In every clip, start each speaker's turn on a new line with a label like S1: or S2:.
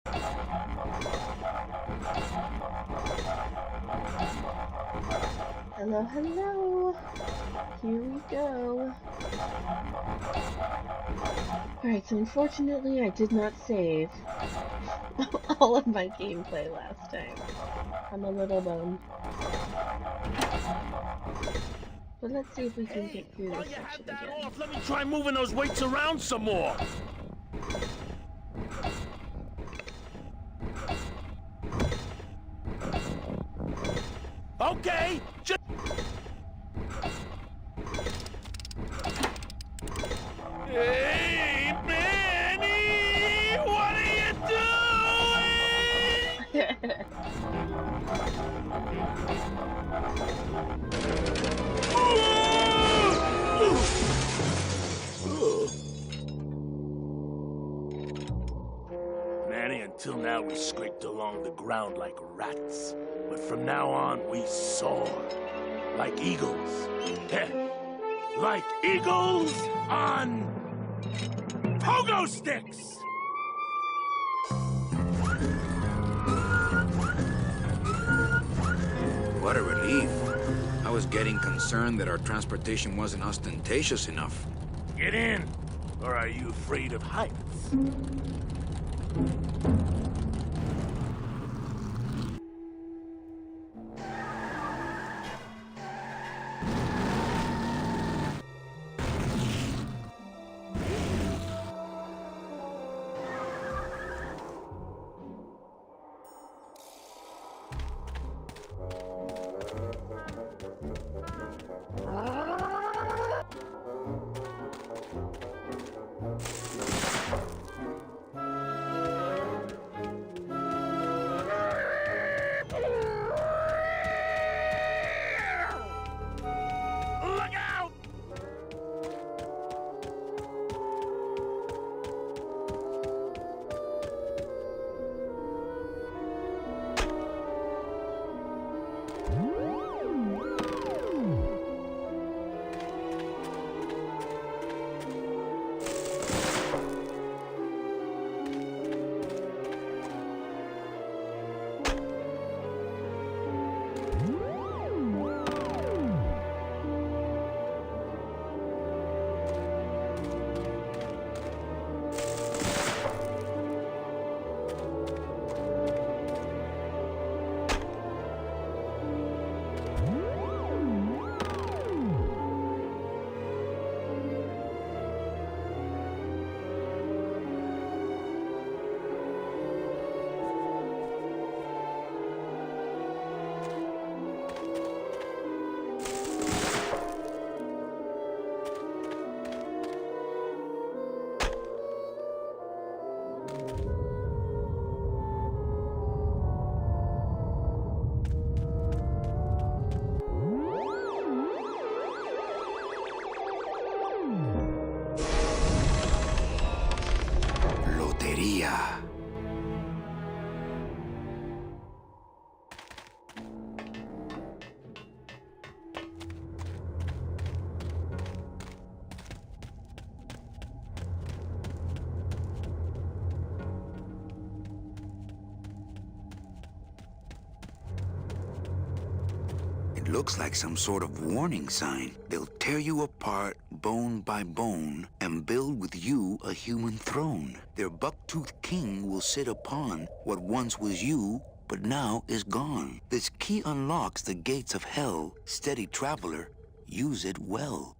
S1: Hello, hello. Here we go. Alright, so unfortunately I did not save all of my gameplay last time. I'm a little bummed. But let's see if we can get through this section again.
S2: Let me try moving those weights around some more. Okay, just... Hey, Manny! What are you doing? Manny, until now we scraped along the ground like rats. But from now on, we soar. Like eagles. Like eagles on... pogo sticks!
S3: What a relief. I was getting concerned that our transportation wasn't ostentatious enough.
S2: Get in! Or are you afraid of heights?
S3: Looks like some sort of warning sign. They'll tear you apart bone by bone and build with you a human throne. Their buck-toothed king will sit upon what once was you, but now is gone. This key unlocks the gates of hell. Steady traveler, use it well.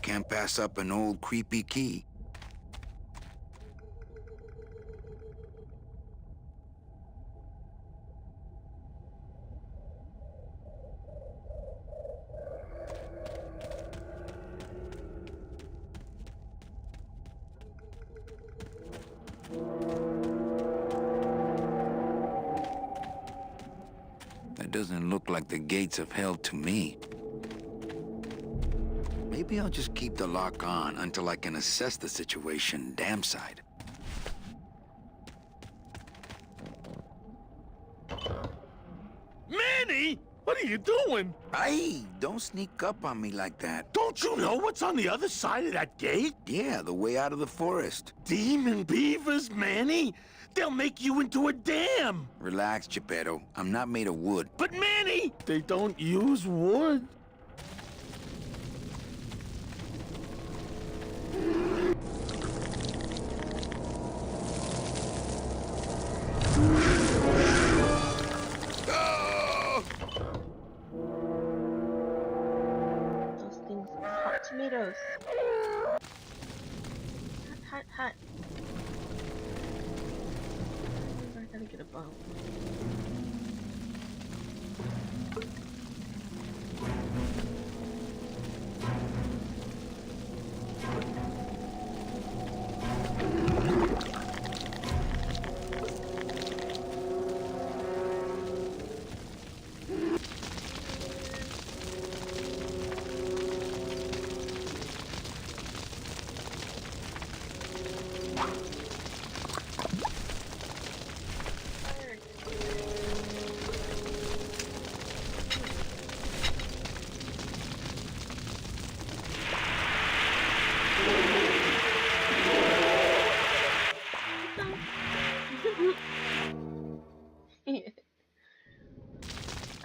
S3: Can't pass up an old creepy key. That doesn't look like the gates of hell to me. Maybe I'll just keep the lock on until I can assess the situation damn side.
S2: Manny? What are you you doing?
S3: Hey, don't sneak up on me like that.
S2: Don't you know what's on the other side of that gate?
S3: Yeah, the way out of the forest.
S2: Demon beavers, Manny. They'll make you into a dam.
S3: Relax, Geppetto. I'm not made of wood.
S2: But Manny, they don't use wood.
S1: Those things are hot tomatoes. Hot, hot, hot. I gotta get a bone.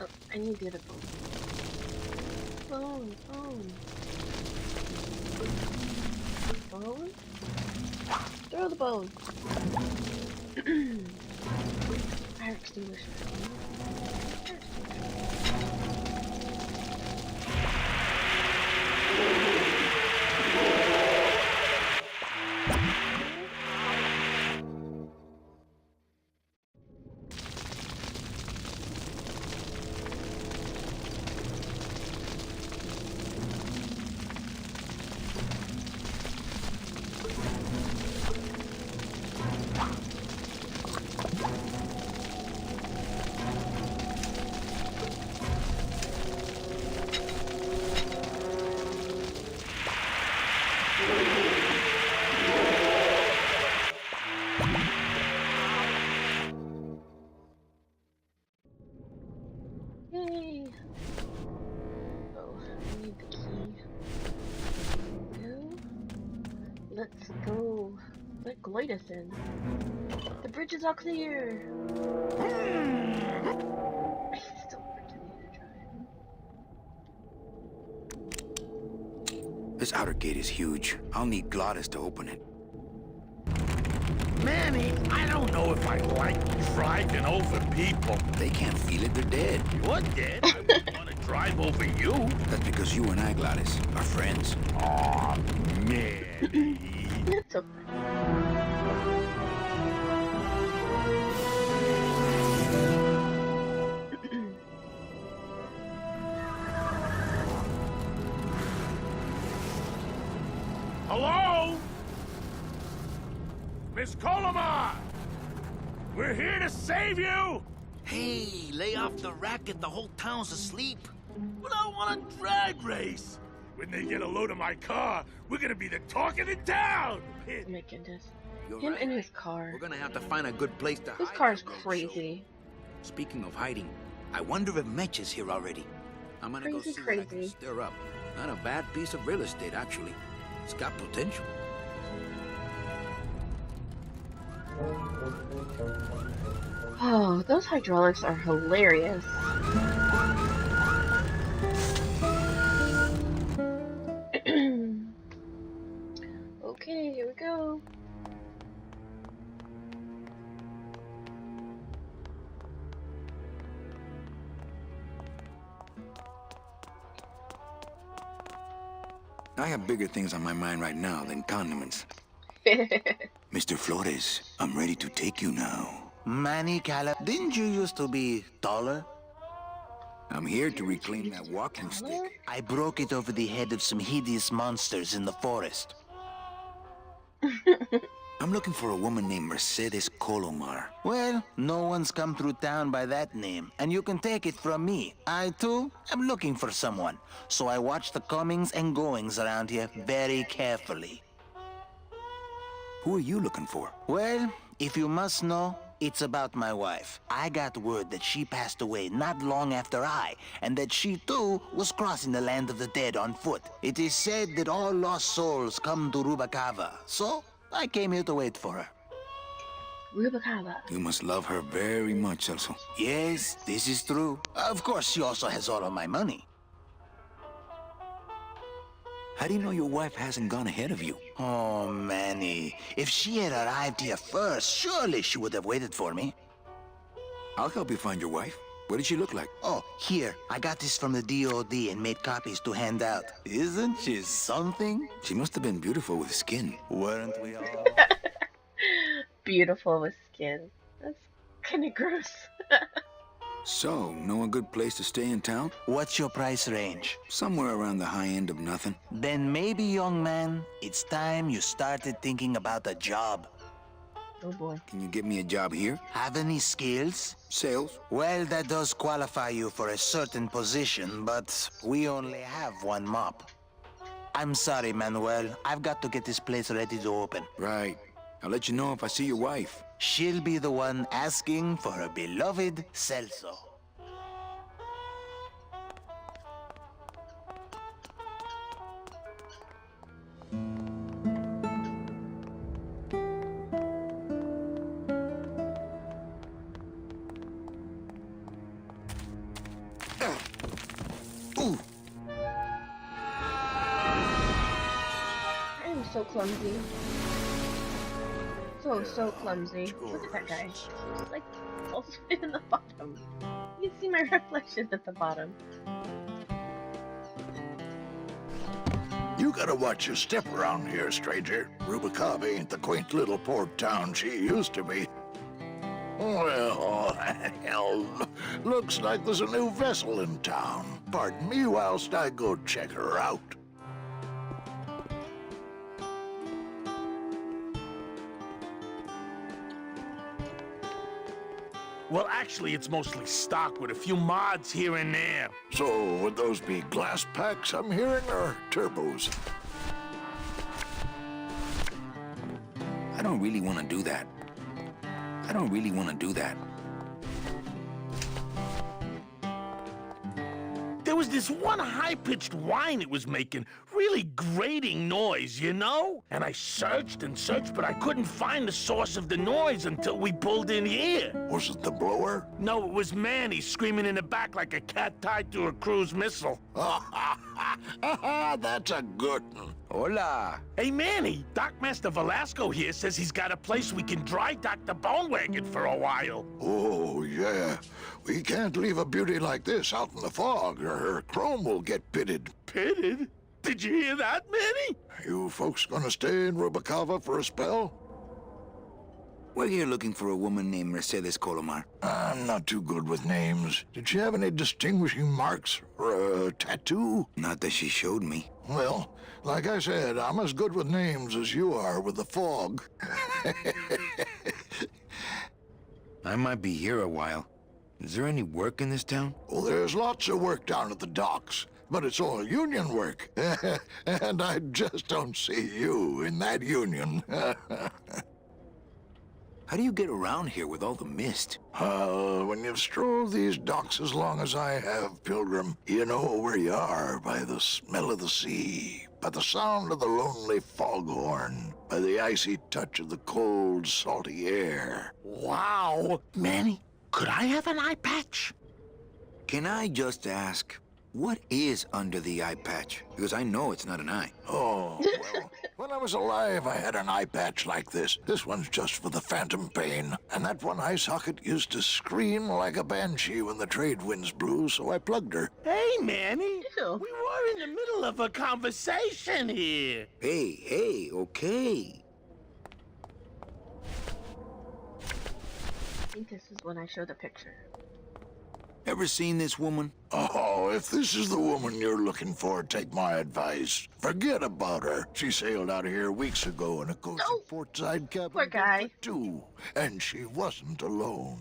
S1: Oh, I need the other bone. Bone, bone. Bone? Throw the bone. Fire extinguisher. Yay! Oh, I need the key. No? Let's go. Let Gloyd us in. The bridge is all clear! I still pretending to try.
S3: This outer gate is huge. I'll need Glottis to open it.
S2: Manny, I don't know if I like driving over people.
S3: They can't feel it, they're dead.
S2: You're dead. I wouldn't want to drive over you.
S3: That's because you and I, Glottis, are friends.
S2: Aw, Manny.
S1: It's okay.
S2: Hello? Miss Colomar! We're here to save you!
S4: Hey, lay off the racket. The whole town's asleep.
S2: But I want a drag race! When they get a load of my car, we're gonna be the talk of the town!
S1: Oh my goodness.
S4: You're
S1: Him
S4: right.
S1: and his car.
S4: We're gonna have to find a good place to
S1: This
S4: hide.
S1: car is
S4: the road
S1: crazy.
S4: show. Speaking of hiding, I wonder if Mitch is here already. I'm gonna go
S1: Crazy,
S4: see what I can
S1: crazy.
S4: stir up. Not a bad piece of real estate, actually. It's got potential.
S1: Oh, those hydraulics are hilarious. Okay, here we go.
S3: I have bigger things on my mind right now than condiments. Mr. Flores, I'm ready to take you now.
S5: Manny Cala, didn't you used to be taller?
S3: I'm here to reclaim that walking stick.
S5: I broke it over the head of some hideous monsters in the forest.
S3: I'm looking for a woman named Mercedes Colomar.
S5: Well, no one's come through town by that name, and you can take it from me. I, too, am looking for someone, so I watch the comings and goings around here very carefully.
S3: Who are you looking for?
S5: Well, if you must know, It's about my wife. I got word that she passed away not long after and that she too was crossing the land of the dead on foot. It is said that all lost souls come to Rubacava, so I came here to wait for her.
S1: Rubacava.
S3: You must love her very much, Celso.
S5: Yes, this is true. Of course, she also has all of my money.
S3: How do you know your wife hasn't gone ahead of you?
S5: Oh, Manny. If she had arrived here first, surely she would have waited for me.
S3: I'll help you find your wife. What did she look like?
S5: Oh, here. I got this from the DOD and made copies to hand out. Isn't she something?
S3: She must have been beautiful with skin.
S5: Weren't we all?
S1: Beautiful with skin. That's kind of gross.
S3: So, know a good place to stay in town?
S5: What's your price range?
S3: Somewhere around the high end of nothing.
S5: Then maybe, young man, it's time you started thinking about a job.
S1: Oh boy.
S3: Can you get me a job here?
S5: Have any skills?
S3: Sales?
S5: Well, that does qualify you for a certain position, but we only have one mop. I'm sorry, Manuel. I've got to get this place ready to open.
S3: Right. I'll let you know if I see your wife.
S5: She'll be the one asking for her beloved Celso.
S3: Ooh!
S1: I am so clumsy. So clumsy. Look at that guy. He's like all the way in the bottom. You can see my reflection at the bottom.
S6: You gotta watch your step around here, stranger. Rubacava ain't the quaint little port town she used to be. Well, hell, looks like there's a new vessel in town. Pardon me whilst I go check her out.
S2: Well, actually, it's mostly stock with a few mods here and there.
S6: So, would those be glass packs I'm hearing, or turbos?
S3: I don't really want to do that.
S2: There was this one high-pitched whine it was making, really grating noise, you know? And I searched and searched, but I couldn't find the source of the noise until we pulled in here.
S6: Was it the blower?
S2: No, it was Manny screaming in the back like a cat tied to a cruise missile.
S6: That's a good one.
S3: Hola!
S2: Hey, Manny, Dockmaster Velasco here says he's got a place we can dry dock the bone wagon for a while.
S6: Oh, yeah. We can't leave a beauty like this out in the fog, or her chrome will get pitted.
S2: Pitted? Did you hear that, Manny?
S6: You folks gonna stay in Rubacava for a spell?
S3: We're here looking for a woman named Mercedes Colomar.
S6: I'm not too good with names. Did she have any distinguishing marks or a tattoo?
S3: Not that she showed me.
S6: Well, like I said, I'm as good with names as you are with the fog.
S3: I might be here a while. Is there any work in this town?
S6: Well, there's lots of work down at the docks, but it's all union work. And I just don't see you in that union.
S3: How do you get around here with all the mist?
S6: When you've strolled these docks as long as I have, Pilgrim, you know where you are by the smell of the sea, by the sound of the lonely foghorn, by the icy touch of the cold, salty air.
S2: Wow. Manny, could I have an eye patch?
S3: Can I just ask, what is under the eye patch? Because I know it's not an eye.
S6: Oh, well, when I was alive, I had an eye patch like this. This one's just for the phantom pain. And that one eye socket used to scream like a banshee when the trade winds blew, so I plugged her.
S2: Hey, Manny.
S1: Ew.
S2: We were in the middle of a conversation here.
S3: Hey, okay.
S1: I think this is when I showed the picture.
S3: Ever seen this woman?
S6: Oh, if this is the woman you're looking for, take my advice. Forget about her. She sailed out of here weeks ago in a cozy portside cabin
S1: Poor guy.
S6: for two, and she wasn't alone.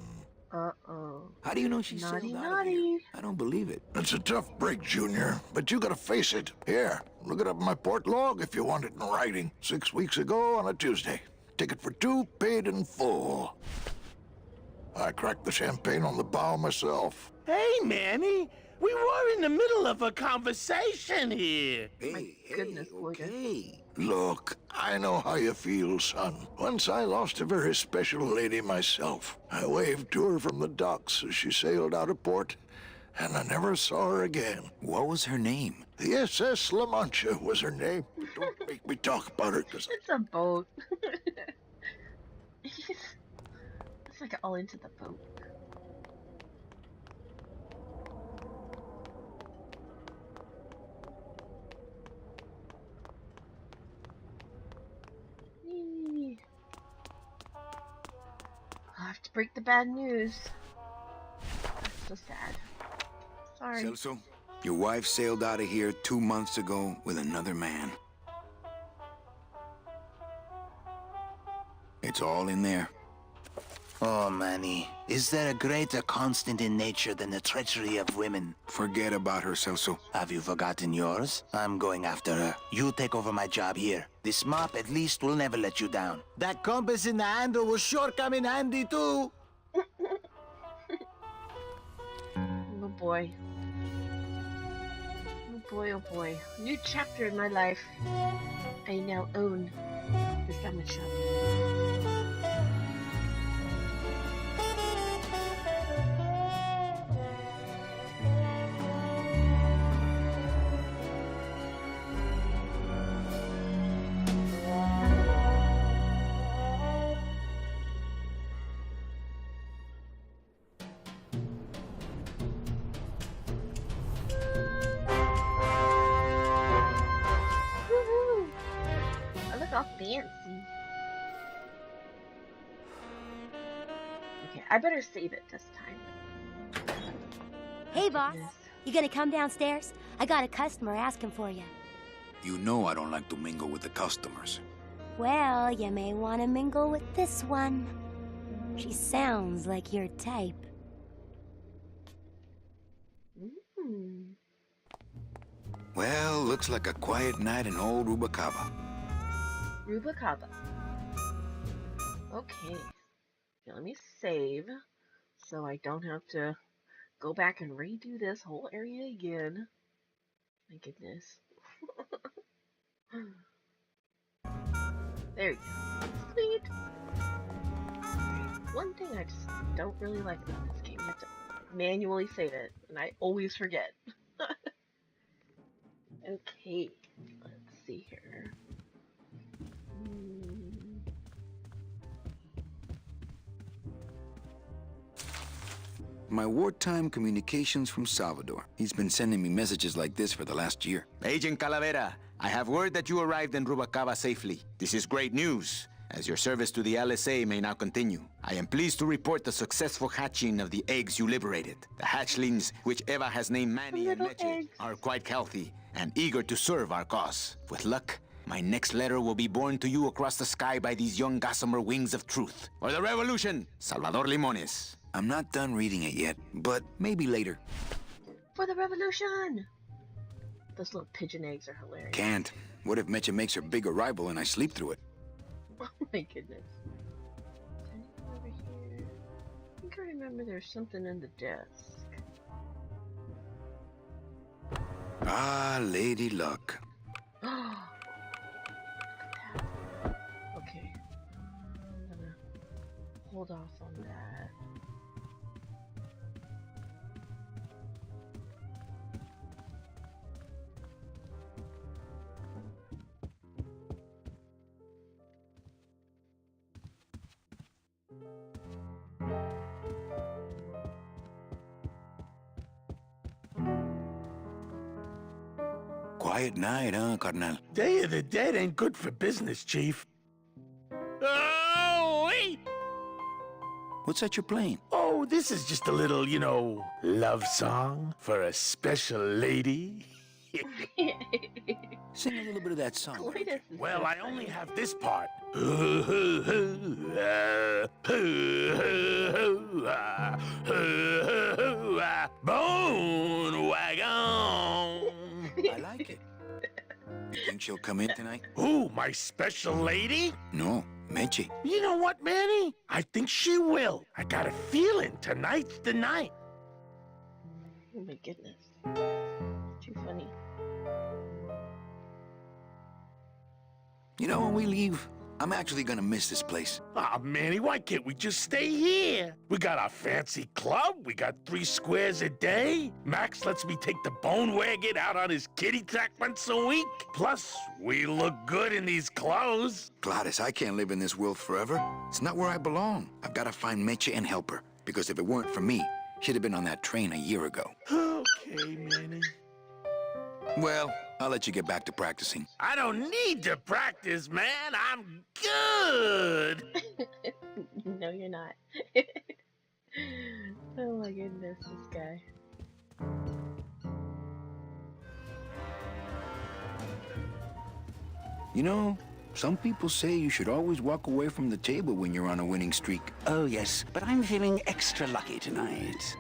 S1: Uh-oh.
S3: How do you know she
S1: Naughty,
S3: sailed out of
S1: naughty.
S3: here? I don't believe it.
S6: It's a tough break, Junior, but you gotta face it. Here, look it up in my port log if you want it in writing. 6 weeks ago on a Tuesday. Ticket for two, paid in full. I cracked the champagne on the bow myself.
S2: Hey, Manny, we were in the middle of a conversation here.
S3: Hey,
S1: goodness, Lucas.
S3: okay.
S6: Look, I know how you feel, son. Once I lost a very special lady myself. I waved to her from the docks as she sailed out of port, and I never saw her again.
S3: What was her name?
S6: The SS La Mancha was her name. Don't make me talk about her, because
S1: It's a boat. It's like all into the boat. Eee. I'll have to break the bad news. That's so sad. Sorry.
S3: Celso, your wife sailed out of here 2 months ago with another man. It's all in there.
S5: Oh, Manny, is there a greater constant in nature than the treachery of women?
S3: Forget about her, Celso.
S5: Have you forgotten yours? I'm going after her. You take over my job here. This mop at least will never let you down. That compass in the handle will sure come in handy too.
S1: Oh boy. Oh boy, oh boy. New chapter in my life. I now own the sandwich shop. Woohoo! I look all fancy. Okay, I better save it this time.
S7: Hey, boss.
S1: Yes.
S7: You gonna come downstairs? I got a customer asking for you.
S3: You know I don't like to mingle with the customers.
S7: Well, you may want to mingle with this one. She sounds like your type.
S1: Mm.
S3: Well, looks like a quiet night in old Rubacava.
S1: Rubacava. Okay. Now let me save so I don't have to go back and redo this whole area again. My goodness. There we go. Sweet. One thing I just don't really like about this game, you have to manually save it, and I always forget. Okay, let's see here.
S3: My wartime communications from Salvador. He's been sending me messages like this for the last year.
S8: Agent Calavera, I have word that you arrived in Rubacava safely. This is great news, as your service to the LSA may now continue. I am pleased to report the successful hatching of the eggs you liberated. The hatchlings, which Eva has named Manny and
S1: Little
S8: Meche,
S1: eggs.
S8: are quite healthy and eager to serve our cause. With luck, my next letter will be borne to you across the sky by these young gossamer wings of truth. For the revolution, Salvador Limones.
S3: I'm not done reading it yet, but maybe later.
S1: For the revolution! Those little pigeon eggs are hilarious.
S3: Can't. What if Mecha makes her big arrival and I sleep through it?
S1: Oh my goodness. Anything over here? I think I remember there's something in the desk.
S3: Ah, Lady Luck.
S1: Look at that. Okay. I'm gonna hold off on that.
S3: Quiet night, huh, Carnal?
S2: Day of the Dead ain't good for business, Chief. Oh, wait!
S3: What's that you're playing?
S2: Oh, this is just a little, love song for a special lady.
S3: Sing a little bit of that song.
S1: Cletus is
S2: Well,
S1: so
S2: I
S1: funny.
S2: only have this part. Bone wagon.
S3: I like it. You think she'll come in tonight?
S2: Who, my special lady?
S3: No, Meche.
S2: You know what, Manny? I think she will. I got a feeling tonight's the night.
S1: Oh my goodness. Too funny.
S3: You know, when we leave, I'm actually gonna miss this place.
S2: Aw, Manny, why can't we just stay here? We got our fancy club, we got 3 squares a day. Max lets me take the bone wagon out on his kitty track once a week. Plus, we look good in these clothes.
S3: Gladys, I can't live in this world forever. It's not where I belong. I've gotta find Meche and help her. Because if it weren't for me, she'd have been on that train a year ago.
S2: Okay, Manny.
S3: Well, I'll let you get back to practicing.
S2: I don't need to practice, man. I'm good.
S1: No, you're not. Oh my goodness, this guy.
S3: You know, some people say you should always walk away from the table when you're on a winning streak.
S5: Oh, yes, but I'm feeling extra lucky tonight.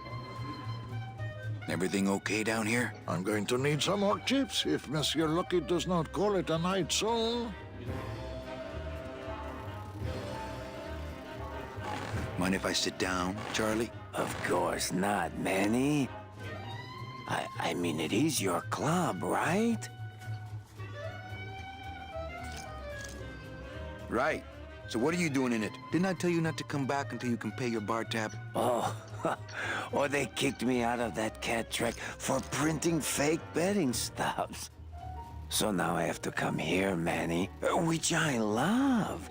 S3: Everything okay down here?
S6: I'm going to need some more chips if Monsieur Lucky does not call it a night soon.
S3: Mind if I sit down, Charlie?
S5: Of course not, Manny. I mean, it is your club, right?
S3: Right. So what are you doing in it? Didn't I tell you not to come back until you can pay your bar tab?
S5: Oh, or they kicked me out of that cat track for printing fake betting stubs. So now I have to come here, Manny, which I love.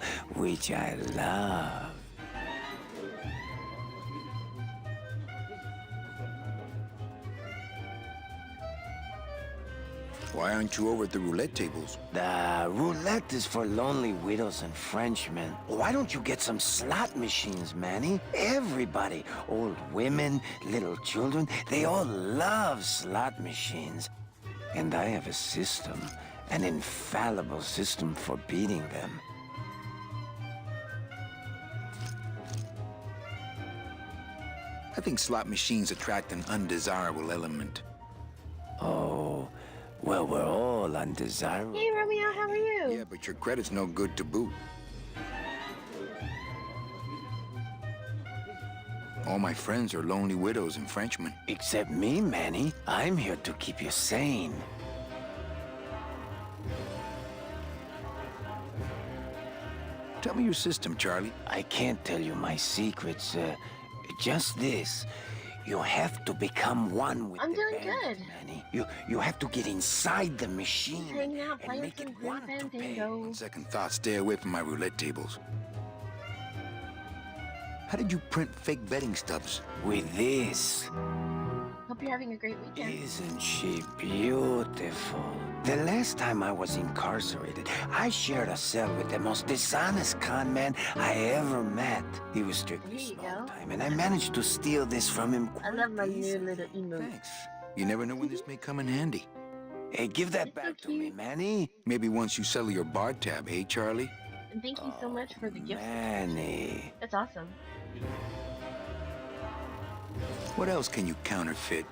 S3: Why aren't you over at the roulette tables?
S5: The roulette is for lonely widows and Frenchmen. Why don't you get some slot machines, Manny? Everybody, old women, little children, they all love slot machines. And I have a system, an infallible system for beating them.
S3: I think slot machines attract an undesirable element.
S5: Oh, well, we're all undesirable.
S1: Hey, Romeo, how are you?
S3: Yeah, but your credit's no good to boot. All my friends are lonely widows and Frenchmen.
S5: Except me, Manny. I'm here to keep you sane.
S3: Tell me your system, Charlie.
S5: I can't tell you my secrets. Just this. You have to become one with
S1: I'm
S5: the
S1: doing
S5: bandit,
S1: good.
S5: Manny. You have to get inside the machine
S1: Just hanging out,
S5: and
S1: playing
S5: make it
S1: some
S5: want to pay.
S1: Fandango.
S3: On second thought, stay away from my roulette tables. How did you print fake betting stubs?
S5: With this.
S1: Hope you're having a great weekend.
S5: Isn't she beautiful? The last time I was incarcerated, I shared a cell with the most dishonest con man I ever met. He was strictly
S1: There you
S5: small
S1: go.
S5: time, and I managed to steal this from him
S1: I love my
S5: quite
S1: new
S5: easily.
S1: little emote.
S3: Thanks. You never know when this may come in handy.
S5: Hey, give that
S1: It's so
S5: back to me,
S1: cute.
S5: Manny.
S3: Maybe once you settle your bar tab, hey, Charlie?
S1: And thank you so much for the gift.
S5: Manny.
S1: That's awesome.
S3: What else can you counterfeit?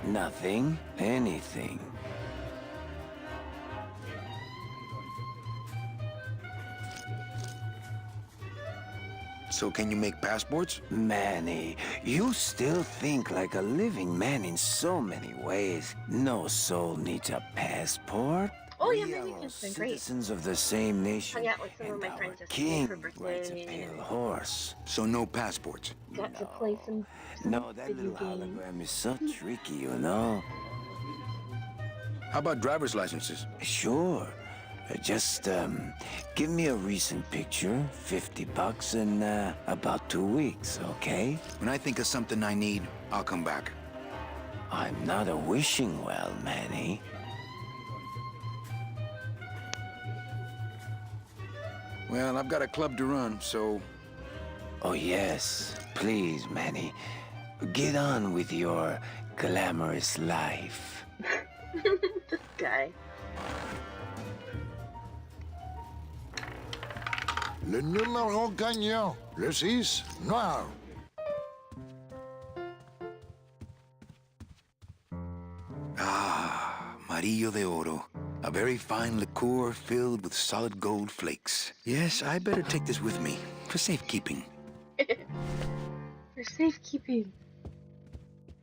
S5: Nothing. Anything.
S3: So can you make passports?
S5: Manny, you still think like a living man in so many ways. No soul needs a passport.
S1: Oh, yeah,
S5: We
S1: my
S5: are all
S1: weekend's been great.
S5: citizens of the same nation.
S1: Hung out with some of
S5: and
S1: my
S5: our
S1: friends yesterday
S5: king
S1: for
S5: rides a
S1: birthday
S5: pale
S1: and-
S5: horse.
S3: So no passports.
S1: Got to play some
S5: No, that
S1: video
S5: little
S1: games.
S5: hologram is so tricky, you know?
S3: How about driver's licenses?
S5: Sure. Just, give me a recent picture, $50 in, about 2 weeks, okay?
S3: When I think of something I need, I'll come back.
S5: I'm not a wishing well, Manny.
S3: Well, I've got a club to run, so...
S5: Oh, yes. Please, Manny. Get on with your glamorous life.
S1: This guy.
S6: Le numéro gagnant, le 6, noir.
S3: Ah, Amarillo de Oro. A very fine liqueur filled with solid gold flakes. Yes, I better take this with me for safekeeping.
S1: For safekeeping.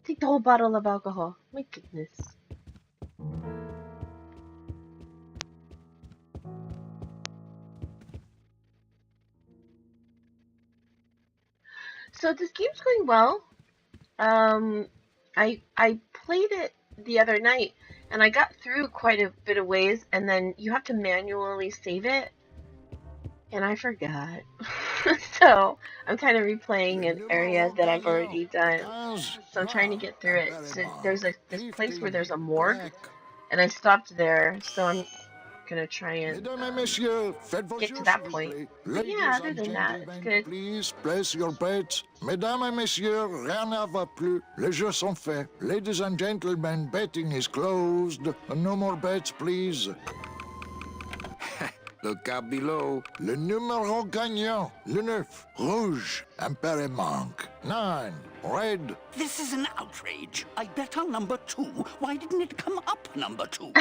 S1: Take the whole bottle of alcohol. My goodness. So this game's going well. I played it the other night and I got through quite a bit of ways, and then you have to manually save it, and I forgot. So I'm kind of replaying an area that I've already done. So I'm trying to get through it. So there's this place where there's a morgue, and I stopped there, so I'm gonna try and get to that point. But yeah, other than that, it's good.
S6: Please place your bets. Mesdames et messieurs, rien ne va plus. Les jeux sont faits. Ladies and gentlemen, betting is closed. No more bets, please.
S3: Look out below.
S6: Le numéro gagnant, le 9, rouge, impair manque. 9, red.
S5: This is an outrage. I bet on number 2. Why didn't it come up number 2?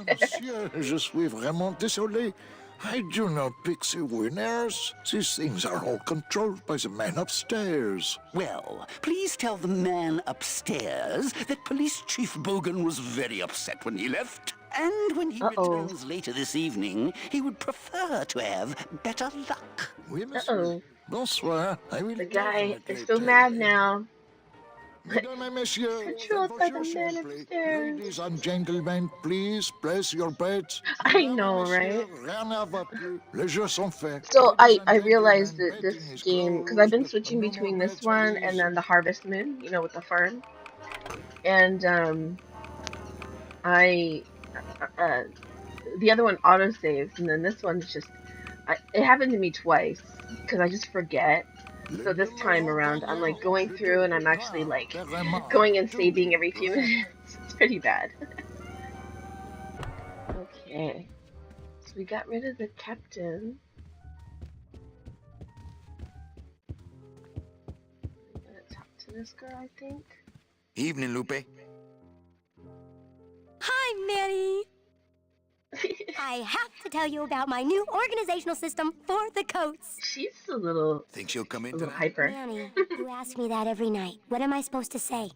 S6: Monsieur, je suis vraiment désolé. I do not pick the winners. These things are all controlled by the man upstairs.
S5: Well, please tell the man upstairs that Police Chief Bogan was very upset when he left. And when he returns later this evening, he would prefer to have better luck.
S6: Oui, monsieur. Bonsoir.
S1: The guy is so mad now.
S6: Mesdames et messieurs,
S1: Controlled by the man upstairs.
S6: ladies and gentlemen, please place your bets.
S1: I know, right?
S6: Rien ne va plus. Les jeux sont faits.
S1: So I realized that this game, because I've been switching between this one and then the Harvest Moon, you know, with the farm. And the other one auto-saves, and then this one's just, it happened to me twice, because I just forget. So this time around, I'm like going through and I'm actually like going and saving every few minutes. It's pretty bad. Okay. So we got rid of the captain. I'm gonna talk to this girl, I think.
S3: Evening, Lupe.
S7: Hi, Manny. I have to tell you about my new organizational system for the coats.
S1: She's a little,
S3: Think she'll come in
S1: a little
S3: tonight?
S1: hyper.
S7: Manny, you ask me that every night. What am I supposed to say?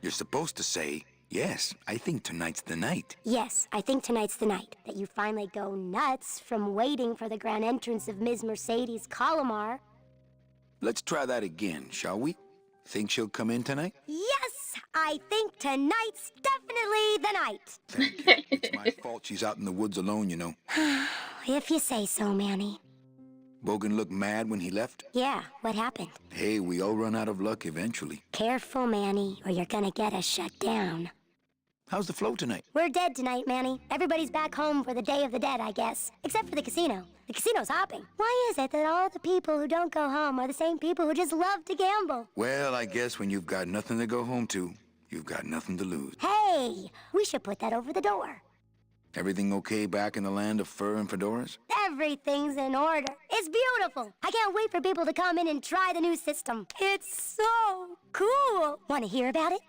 S3: You're supposed to say, yes, I think tonight's the night.
S7: Yes, I think tonight's the night that you finally go nuts from waiting for the grand entrance of Ms. Mercedes Colomar.
S3: Let's try that again, shall we? Think she'll come in tonight?
S7: Yes, I think tonight's definitely the night.
S3: Thank you. It's my fault she's out in the woods alone, you know.
S7: If you say so, Manny.
S3: Bogan looked mad when he left?
S7: Yeah, what happened?
S3: Hey, we all run out of luck eventually.
S7: Careful, Manny, or you're gonna get us shut down.
S3: How's the flow tonight?
S7: We're dead tonight, Manny. Everybody's back home for the Day of the Dead, I guess. Except for the casino. The casino's hopping. Why is it that all the people who don't go home are the same people who just love to gamble?
S3: Well, I guess when you've got nothing to go home to, you've got nothing to lose.
S7: Hey, we should put that over the door.
S3: Everything okay back in the land of fur and fedoras?
S7: Everything's in order. It's beautiful. I can't wait for people to come in and try the new system. It's so cool. Want to hear about it?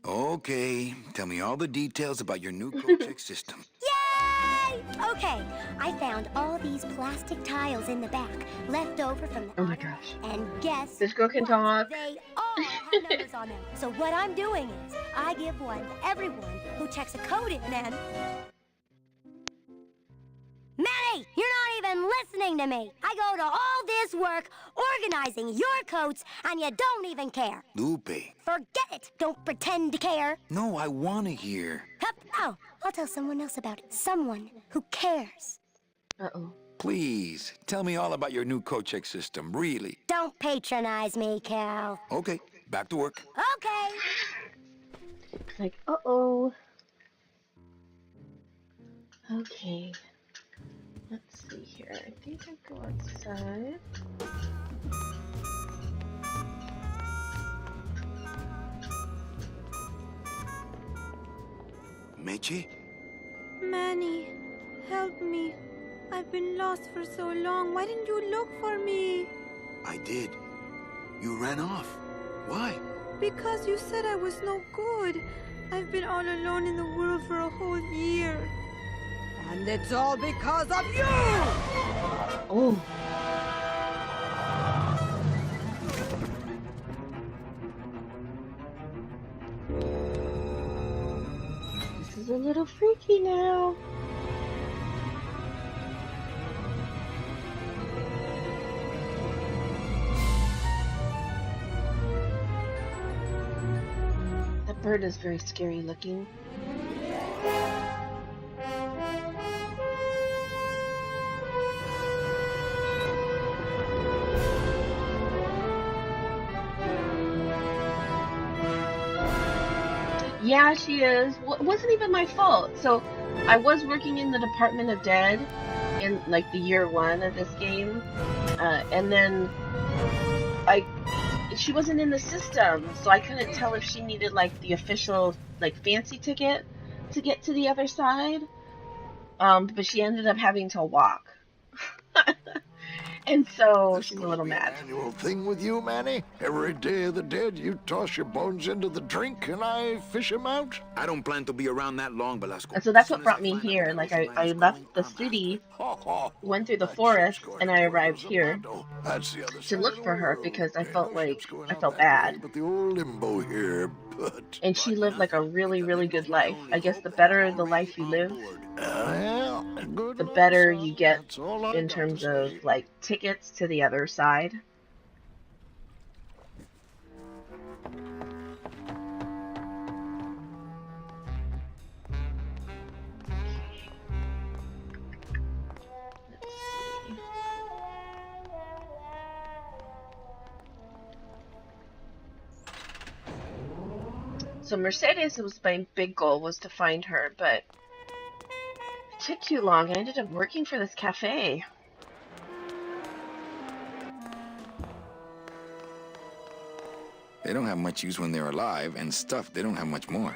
S3: Okay, tell me all the details about your new Kochek system.
S7: Yay! Okay, I found all these plastic tiles in the back, left over from the
S1: Oh my
S7: autumn,
S1: gosh.
S7: and guess
S1: This girl can
S7: what?
S1: talk.
S7: They all have numbers on them. So what I'm doing is, I give one to everyone who checks a code in and... Manny, you're not even listening to me. I go to all this work organizing your coats, and you don't even care.
S3: Lupe.
S7: Forget it. Don't pretend to care.
S3: No, I want to hear.
S7: Hup. Oh, I'll tell someone else about it. Someone who cares.
S1: Uh-oh.
S3: Please, tell me all about your new Kochek system, really.
S7: Don't patronize me, Cal.
S3: Okay, back to work.
S7: Okay.
S1: It's like, uh-oh. Okay. Let's see here. I think I go outside.
S3: Meche?
S9: Manny, help me. I've been lost for so long. Why didn't you look for me?
S3: I did. You ran off. Why?
S9: Because you said I was no good. I've been all alone in the world for a whole year. And it's all because of you!
S1: Oh. This is a little freaky now. That bird is very scary looking. Yeah, she is. It wasn't even my fault. So, I was working in the Department of Dead in like the year 1 of this game, and then she wasn't in the system, so I couldn't tell if she needed like the official like fancy ticket to get to the other side. But she ended up having to walk. And so she's a little mad.
S6: Annual thing with you, Manny? Every Day of the Dead, you toss your bones into the drink and I fish 'em out?
S3: I don't plan to be around that long, Velasco.
S1: And so that's what brought me here. Like I left the city, went through the forest, and I arrived here to look for her because I felt bad.
S6: But the old limbo here, but
S1: And she lived like a really, really good life. I guess the better the life you live, the better you get in terms of like tickets to the other side. So Mercedes was my big goal, was to find her, but it took too long. I ended up working for this cafe.
S3: They don't have much use when they're alive, and stuff, they don't have much more.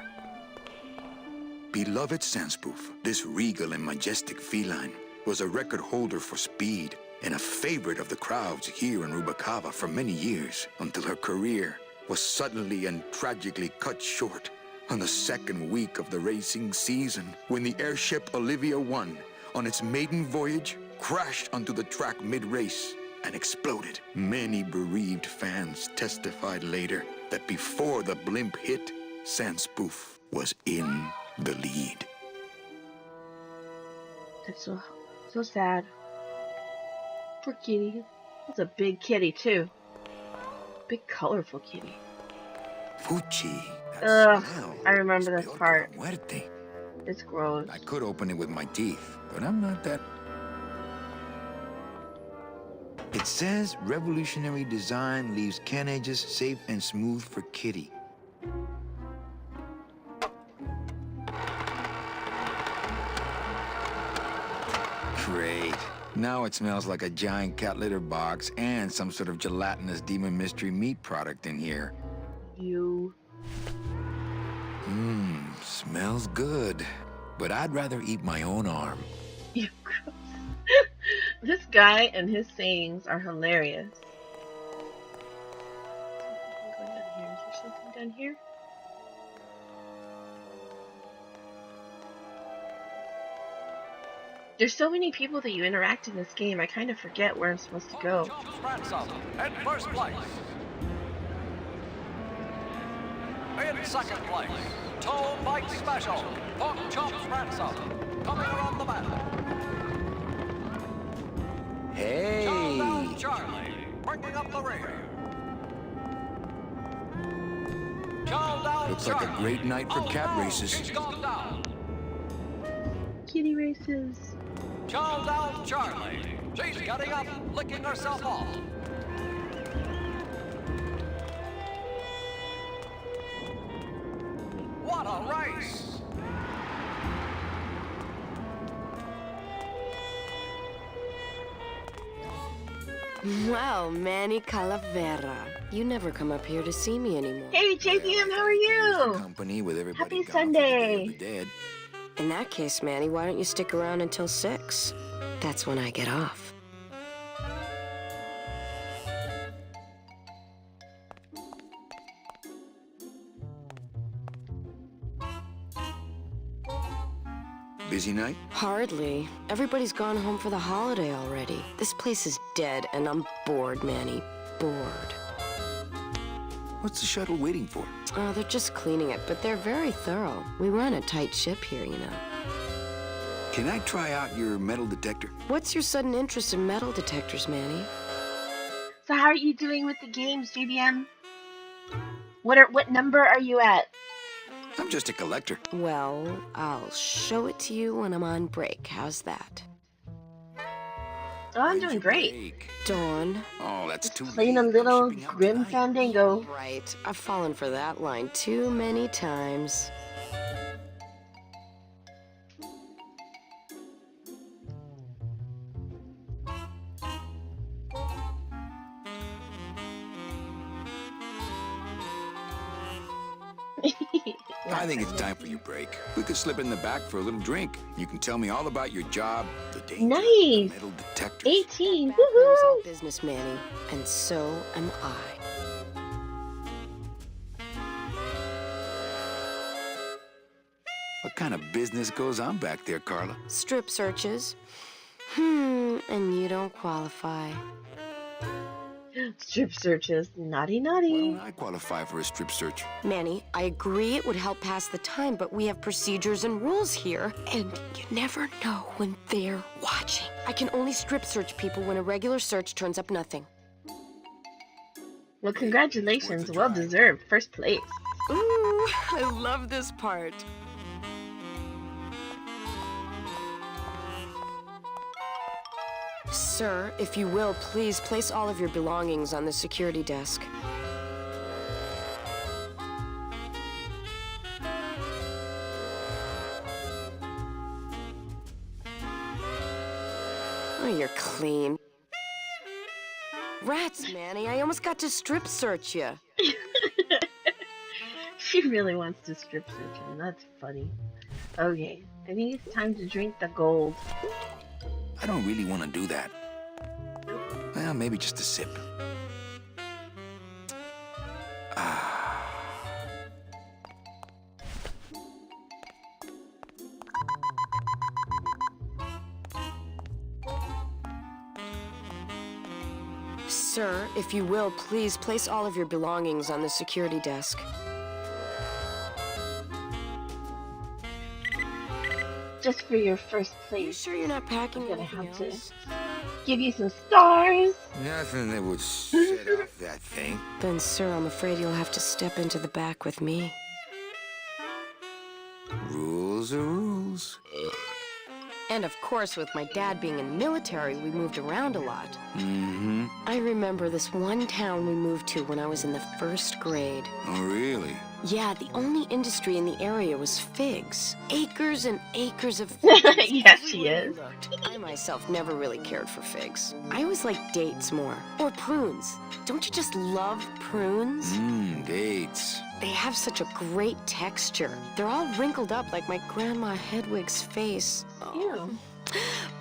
S3: Beloved Sandspoof, this regal and majestic feline, was a record holder for speed and a favorite of the crowds here in Rubacava for many years, until her career was suddenly and tragically cut short on the second week of the racing season, when the airship Olivia 1, on its maiden voyage, crashed onto the track mid-race and exploded. Many bereaved fans testified later that before the blimp hit, Sandspoof was in the lead.
S1: That's so sad. Poor kitty. That's a big kitty too. Big colorful kitty.
S3: Fuchi.
S1: Ugh, I remember this part.
S3: Muerte.
S1: It's gross.
S3: I could open it with my teeth, but I'm not that. It says revolutionary design leaves can edges safe and smooth for kitty. Great. Now it smells like a giant cat litter box and some sort of gelatinous demon mystery meat product in here.
S1: You.
S3: Smells good. But I'd rather eat my own arm.
S1: You gross. This guy and his sayings are hilarious. Going down here. Is there something down here? There's so many people that you interact in this game, I kind of forget where I'm supposed to go.
S10: In first place. In second place, Toe Bike Special, Pork Chops Ransom, coming around the back.
S3: Hey!
S10: Down Charlie, bringing up the rear.
S3: Looks like a great night for cat races.
S10: She's gone down.
S1: Kitty races.
S10: Down Charlie. She's getting up, licking herself off. What a race!
S11: Wow, Manny Calavera. You never come up here to see me anymore.
S1: Hey, JPM, how are you?
S3: Company with everybody
S1: Happy
S3: gone for the
S1: Sunday.
S3: Day of the Dead.
S11: In that case, Manny, why don't you stick around until 6? That's when I get off.
S3: busy night?
S11: Hardly. Everybody's gone home for the holiday already. This place is dead, and I'm bored, Manny. Bored.
S3: What's the shuttle waiting for?
S11: Oh, they're just cleaning it, but they're very thorough. We run a tight ship here, you know.
S3: Can I try out your metal detector?
S11: What's your sudden interest in metal detectors, Manny?
S1: So how are you doing with the games, JBM? What number are you at?
S3: I'm just a collector.
S11: Well, I'll show it to you when I'm on break. How's that?
S1: Oh, I'm doing great.
S11: Dawn.
S3: Oh, that's too
S1: Playing a little Grim Fandango.
S11: Right. I've fallen for that line too many times.
S3: I think it's time for your break. We could slip in the back for a little drink. You can tell me all about your job, the danger, the
S1: Nice.
S3: metal detectors.
S1: 18.
S11: Backroom's all
S1: Woohoo!
S11: business, Manny. And so am I.
S3: What kind of business goes on back there, Carla?
S11: Strip searches. And you don't qualify.
S1: Strip searches. Naughty,
S3: Why
S1: naughty.
S3: don't I qualify for a strip search?
S11: Manny, I agree it would help pass the time, but we have procedures and rules here, and you never know when they're watching. I can only strip search people when a regular search turns up nothing.
S1: Well, congratulations. Well deserved. First place.
S11: Ooh, I love this part. Sir, if you will, please place all of your belongings on the security desk. Oh, you're clean. Rats, Manny, I almost got to strip search you.
S1: She really wants to strip search him. That's funny. Okay, I think it's time to drink the gold.
S3: I don't really want to do that. Well, maybe just a sip.
S11: Sir, if you will, please place all of your belongings on the security desk.
S1: Just for your first
S11: Are you
S1: place.
S11: sure you're not packing
S1: I'm gonna
S11: anything
S1: have to
S11: else?
S1: give you some stars.
S3: Nothing that would set off that thing.
S11: Then, sir, I'm afraid you'll have to step into the back with me.
S3: Rules are rules.
S11: And of course, with my dad being in the military, we moved around a lot.
S3: Mm-hmm.
S11: I remember this one town we moved to when I was in the first grade.
S3: Oh, really?
S11: Yeah, the only industry in the area was figs. Acres and acres of figs.
S1: Yeah, she
S11: everywhere
S1: is.
S11: you looked. I myself never really cared for figs. I always liked dates more. Or prunes. Don't you just love prunes?
S3: Dates.
S11: They have such a great texture. They're all wrinkled up like my Grandma Hedwig's face.
S1: Ew.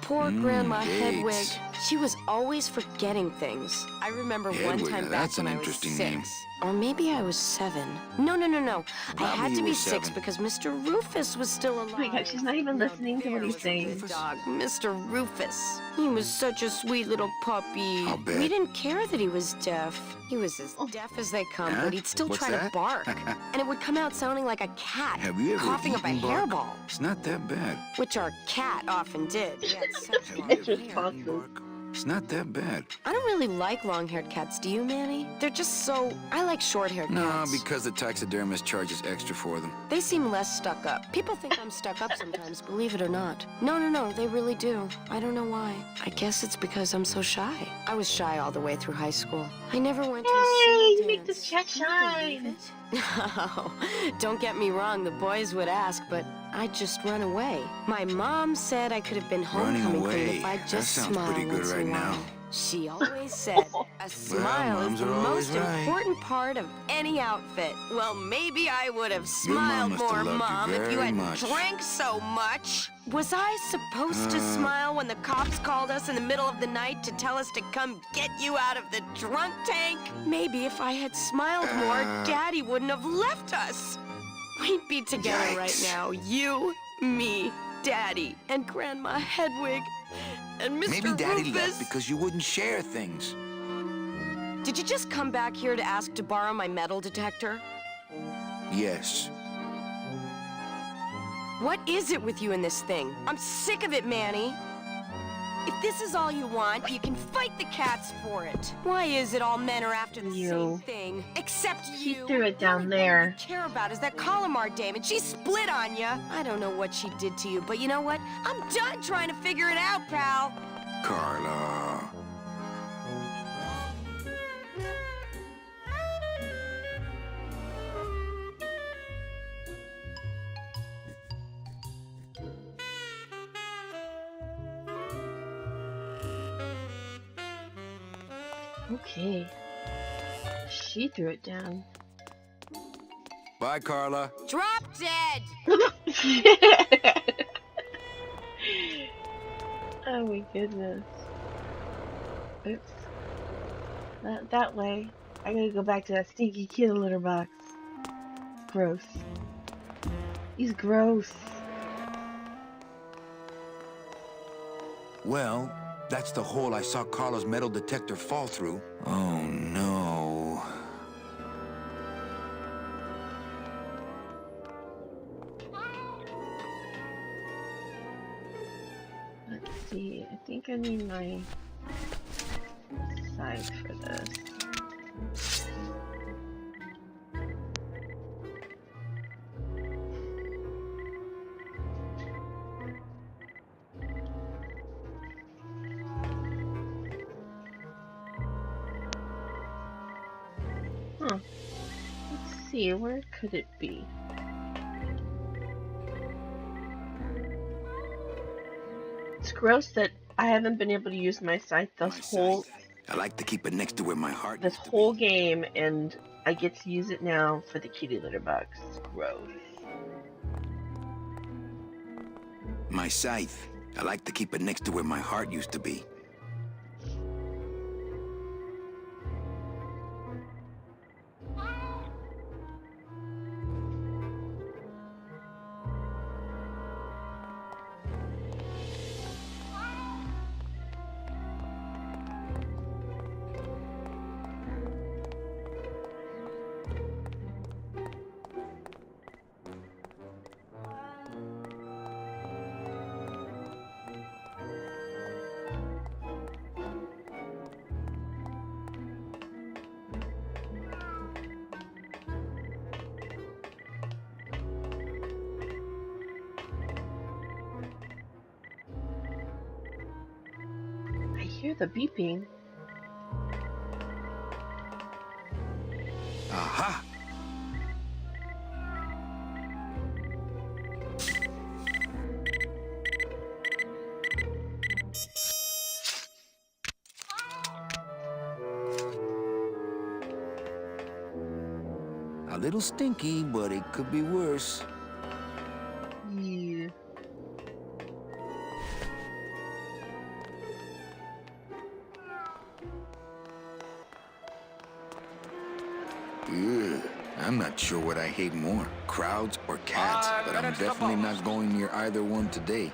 S11: Poor Grandma
S3: dates.
S11: Hedwig. She was always forgetting things. I remember one
S3: Hedwig,
S11: time
S3: now
S11: back
S3: that's
S11: when
S3: an
S11: I was
S3: interesting
S11: 6.
S3: name.
S11: Or maybe I was 7. No. I
S3: Probably
S11: had to
S3: you
S11: be
S3: were
S11: 6
S3: 7.
S11: because Mr. Rufus was still alive.
S1: Oh my god, she's not even
S11: Now,
S1: listening to what
S11: there
S1: he's
S11: was
S1: saying.
S11: this dog, Mr. Rufus. He was such a sweet little puppy.
S3: I'll bet.
S11: We didn't care that he was deaf. He was as deaf as they come,
S3: Huh?
S11: but he'd still
S3: What's
S11: try to
S3: that?
S11: bark. And it would come out sounding like a cat,
S3: Have you ever
S11: coughing up a
S3: eaten bark?
S11: hairball,
S3: It's not that bad.
S11: which our cat often did. He had such
S3: Have
S11: long
S3: you ever
S11: hair.
S3: eaten
S1: Responses.
S3: bark? It's not that bad.
S11: I don't really like long-haired cats, do you, Manny? They're just so... I like short-haired
S3: No,
S11: cats.
S3: because the taxidermist charges extra for them.
S11: They seem less stuck up. People think I'm stuck up sometimes, believe it or not. No, they really do. I don't know why. I guess it's because I'm so shy. I was shy all the way through high school. I never went to a
S1: Yay,
S11: single
S1: you
S11: dance.
S1: make this chat
S11: Can you
S1: shine.
S11: believe it? No, don't get me wrong, the boys would ask, but I'd just run away. My mom said I could have been
S3: Running
S11: homecoming queen
S3: away.
S11: if I
S3: That
S11: just
S3: sounds
S11: smiled
S3: pretty good
S11: once in
S3: right
S11: a while.
S3: now.
S11: She always said, a smile is
S3: moms
S11: the
S3: are always
S11: most
S3: right.
S11: important part of any outfit. Well, maybe I would have
S3: Your mom
S11: smiled
S3: must have
S11: more,
S3: loved you
S11: Mom, if you
S3: very
S11: hadn't
S3: much.
S11: drank so much. Was I supposed to smile when the cops called us in the middle of the night to tell us to come get you out of the drunk tank? Maybe if I had smiled more, Daddy wouldn't have left us. We'd be together right
S3: Yikes.
S11: now, you, me, Daddy and Grandma Hedwig and Mr.
S3: Maybe Daddy
S11: Rufus.
S3: left because you wouldn't share things.
S11: Did you just come back here to ask to borrow my metal detector?
S3: Yes.
S11: What is it with you in this thing? I'm sick of it, Manny. If this is all you want, you can fight the cats for it. Why is it all men are after the same thing? Except
S1: She
S11: you.
S1: threw it down
S11: The only
S1: there.
S11: woman you care about is that Calamar dame, and she split on you. I don't know what she did to you, but you know what? I'm done trying to figure it out, pal.
S3: Carla.
S1: Okay. She threw it down.
S3: Bye, Carla.
S11: Drop dead.
S1: Oh my goodness. Oops. Not that way. I gotta go back to that stinky kitty litter box. Gross. He's gross.
S3: Well, that's the hole I saw Carla's metal detector fall through. Oh, no.
S1: Let's see. I think I need my scythe for this. Huh. Let's see, where could it be? It's gross that I haven't been able to use my scythe
S3: I like to keep it next to where my heart
S1: this
S3: used to
S1: whole
S3: be.
S1: game, and I get to use it now for the kitty litter box. It's gross.
S3: My scythe. I like to keep it next to where my heart used to be.
S1: I hear the beeping.
S3: Aha! A little stinky, but it could be worse.
S1: Yeah.
S3: Ugh, I'm not sure what I hate more, crowds or cats, but I'm definitely not going near either one today.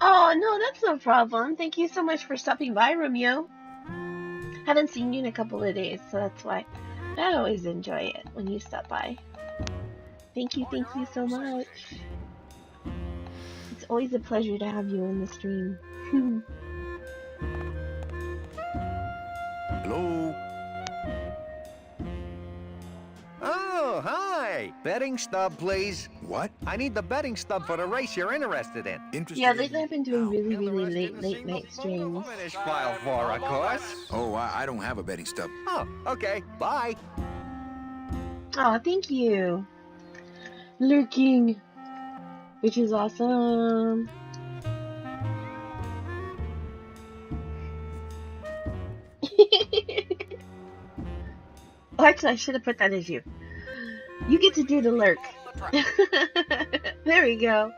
S1: Oh, no, that's no problem. Thank you so much for stopping by, Romeo. Haven't seen you in a couple of days, so that's why I always enjoy it when you stop by. Thank you so much. It's always a pleasure to have you in the stream.
S3: Hello?
S12: Oh, hi! Betting stub, please.
S3: What?
S12: I need the betting stub for the race you're interested in.
S3: Interested?
S1: Yeah, lately I've been doing really late night streams.
S12: Finish file for, of course.
S3: Oh, I don't have a betting stub.
S12: Oh, okay. Bye.
S1: Oh, thank you. Lurking, which is awesome. Oh, actually, I should have put that as you. You get to do the lurk. There we go.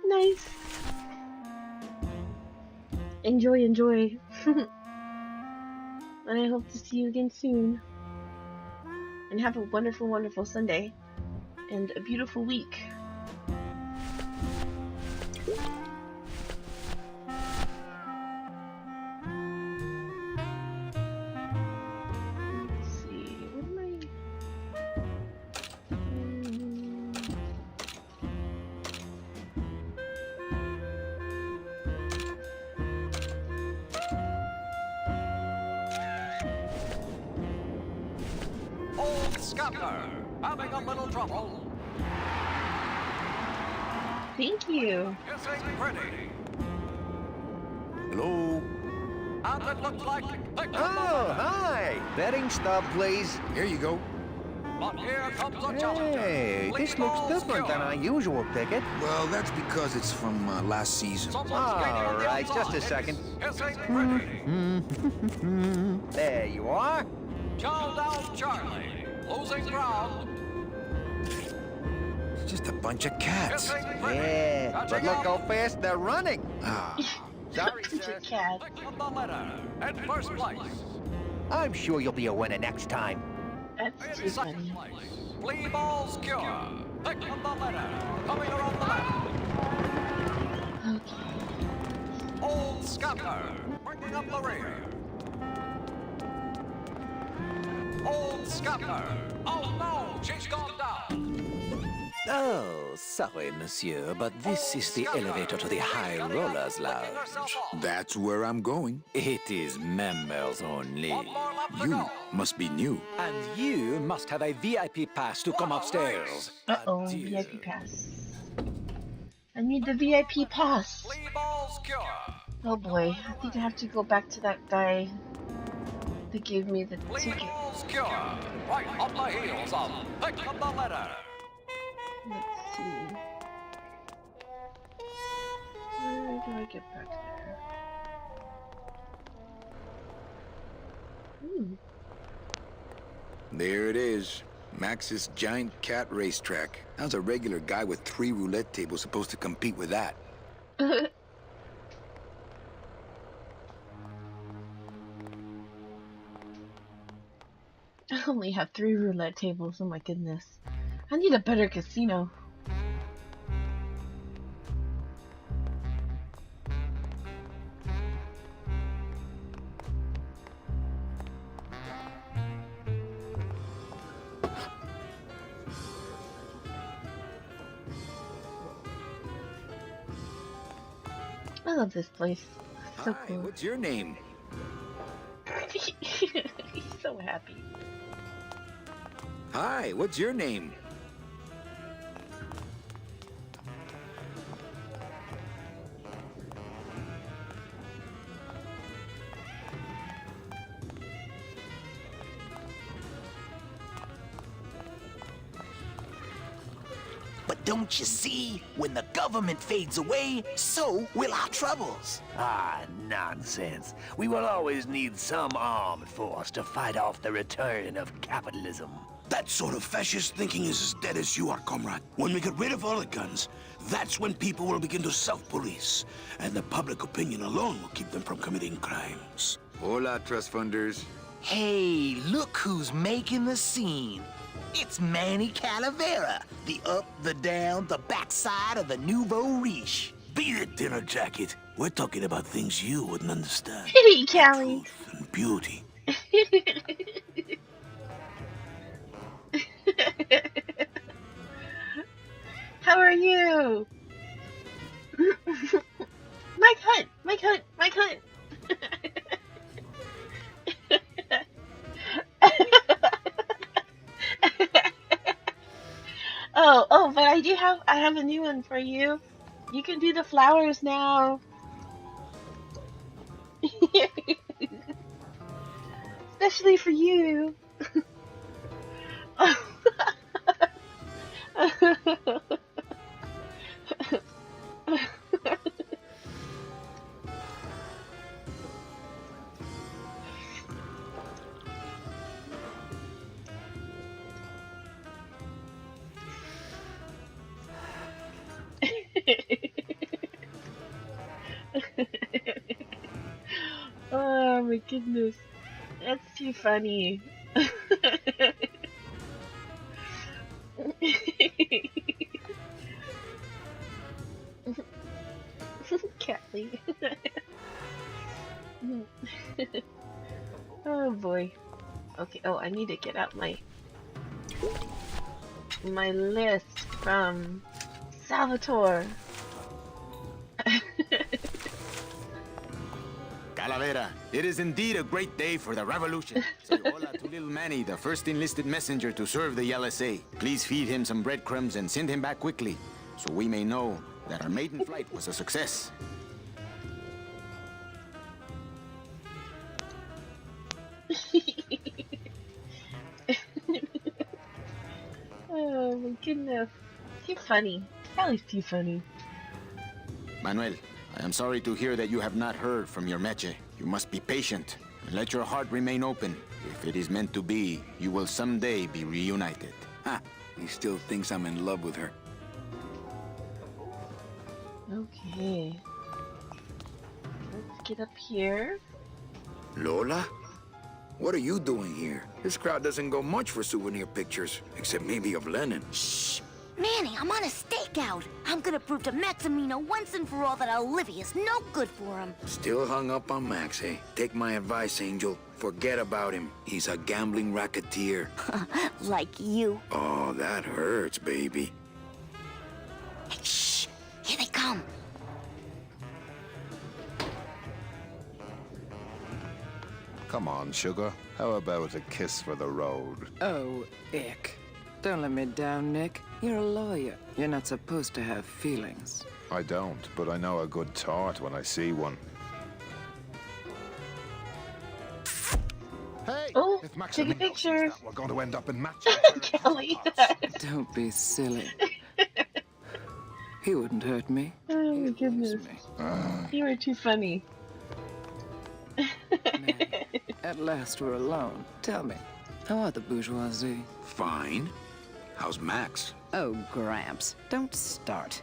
S1: Nice. Enjoy, enjoy. And I hope to see you again soon. And have a wonderful, wonderful Sunday. And a beautiful week. Let's see, what am I...
S10: Old Scavenger, having a little trouble.
S1: Thank you.
S10: Kissing pretty.
S3: Hello?
S10: And it looks like
S12: Oh, hi! Betting stub, please.
S3: Here you go.
S10: But here comes a challenger.
S12: Hey, this looks different than our usual ticket.
S3: Well, that's because it's from last season.
S12: All right, just a second.
S10: Kissing pretty.
S12: There you are.
S10: Chow down Charlie. Losing ground.
S3: It's just a bunch of cats.
S10: Kissing pretty.
S12: Yeah, but
S10: Catching
S12: look
S10: up.
S12: how fast they're running.
S3: Ah,
S12: Sorry,
S1: Bunch
S12: sir.
S1: of cats.
S10: Pick up the letter. In first place.
S12: I'm sure you'll be a winner next time.
S1: That's
S10: In
S1: too
S10: second
S1: funny.
S10: place. Flea Ball's Cure. Pick up the letter. Coming around the map.
S1: Okay.
S10: Old Scavenger. Bringing up the rear. Old Scavenger. Oh no, she's gone down.
S13: Oh, sorry, monsieur, but this is the elevator to the High Rollers Lounge.
S3: that's where I'm going.
S13: It is members only.
S10: One more lap to
S3: You
S10: go.
S3: must be new.
S13: And you must have a VIP pass to come upstairs.
S1: Uh-oh,
S13: Adieu.
S1: VIP pass. I need the VIP pass.
S10: Flea Ball's Cure.
S1: Oh boy, I think I have to go back to that guy that gave me the
S10: Flea
S1: ticket.
S10: Ball's Cure. Right on the heels of. Pick up the letter.
S1: Let's see. Where do I get back there?
S3: There it is. Max's giant cat racetrack. How's a regular guy with 3 roulette tables supposed to compete with that?
S1: I only have 3 roulette tables, oh my goodness. I need a better casino. I love this place. It's so
S3: Hi,
S1: cool.
S3: what's your name?
S1: He's so happy.
S3: Hi, what's your name?
S5: But don't you see? When the government fades away, so will our troubles.
S14: Ah, nonsense. We will always need some armed force to fight off the return of capitalism.
S2: That sort of fascist thinking is as dead as you are, comrade. When we get rid of all the guns, that's when people will begin to self-police. And the public opinion alone will keep them from committing crimes.
S3: Hola, trust funders.
S5: Hey, look who's making the scene. It's Manny Calavera, the up, the down, the backside of the nouveau riche.
S2: Beat it, dinner jacket. We're talking about things you wouldn't understand.
S1: Hey, Callie.
S2: Truth and beauty.
S1: How are you? Mike Hunt! Mike Hunt! Mike Hunt! Oh, but I have a new one for you. You can do the flowers now. Especially for you. my goodness. That's too funny. Catly. Oh boy. Okay, oh, I need to get out my list from Salvatore.
S8: Calavera, it is indeed a great day for the revolution. Say hola to little Manny, the first enlisted messenger to serve the LSA. Please feed him some breadcrumbs and send him back quickly, so we may know that our maiden flight was a success.
S1: Oh my goodness. Too funny. Probably too funny.
S8: Manuel, I am sorry to hear that you have not heard from your Meche. You must be patient and let your heart remain open. If it is meant to be, you will someday be reunited.
S3: Ha! He still thinks I'm in love with her.
S1: Okay. Let's get up here.
S3: Lola? What are you doing here? This crowd doesn't go much for souvenir pictures, except maybe of Lenin.
S7: Shh! Manny, I'm on a stakeout. I'm gonna prove to Maximino once and for all that Olivia's no good for him.
S3: Still hung up on Max, eh? Take my advice, Angel. Forget about him. He's a gambling racketeer.
S7: Like you.
S3: Oh, that hurts, baby.
S7: Hey, shh! Here they come.
S15: Come on, sugar. How about a kiss for the road?
S16: Oh, ick. Don't let me down, Nick. You're a lawyer. You're not supposed to have feelings.
S15: I don't, but I know a good tart when I see one. Hey!
S1: Oh,
S15: if Max
S1: take a picture.
S15: We're going to end up in matching.
S1: Kelly.
S16: Don't be silly. He wouldn't hurt me.
S1: Oh my goodness. You are too funny.
S16: At last we're alone. Tell me, how are the bourgeoisie?
S3: Fine. How's Max?
S16: Oh, Gramps, don't start.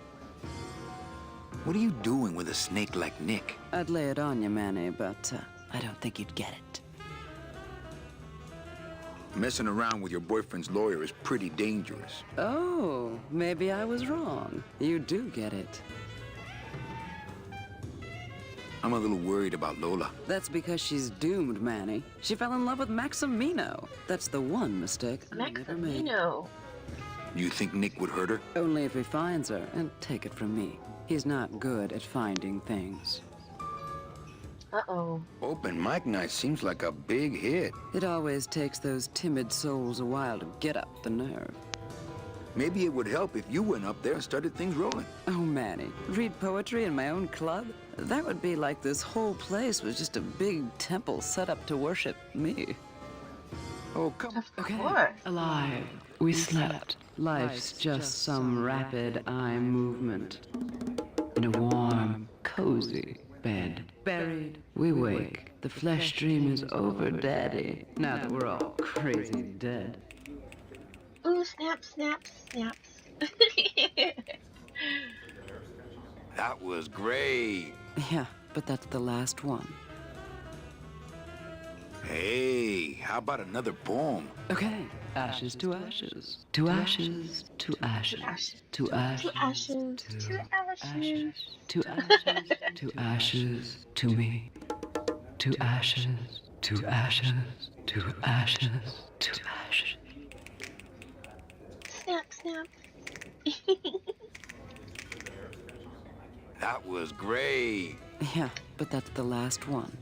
S3: What are you doing with a snake like Nick?
S16: I'd lay it on you, Manny, but I don't think you'd get it.
S3: Messing around with your boyfriend's lawyer is pretty dangerous.
S16: Oh, maybe I was wrong. You do get it.
S3: I'm a little worried about Lola.
S16: That's because she's doomed, Manny. She fell in love with Maximino. That's the one mistake I never made.
S1: Maximino.
S3: You think Nick would hurt her?
S16: Only if he finds her, and take it from me. He's not good at finding things.
S1: Uh-oh.
S3: Open mic night seems like a big hit.
S16: It always takes those timid souls a while to get up the nerve.
S3: Maybe it would help if you went up there and started things rolling.
S16: Oh, Manny, read poetry in my own club? That would be like this whole place was just a big temple set up to worship me.
S3: Oh, come on.
S1: Of course.
S16: Alive, we slept. Life's just some rapid eye movement. In a warm, cozy bed. Buried, we wake. The flesh dream is over, Daddy. Now that we're all crazy dead.
S1: Ooh, snaps, snaps, snaps.
S3: That was great.
S16: Yeah, but that's the last one.
S3: Hey, how about another poem?
S16: Okay. Ashes to ashes. To ashes, to ashes. To ashes,
S1: To ashes, to ashes.
S16: to ashes, to ashes, to me. To ashes, to ashes, to ashes, to ashes.
S1: Snap, snap.
S3: That was great.
S16: Yeah, but that's the last one.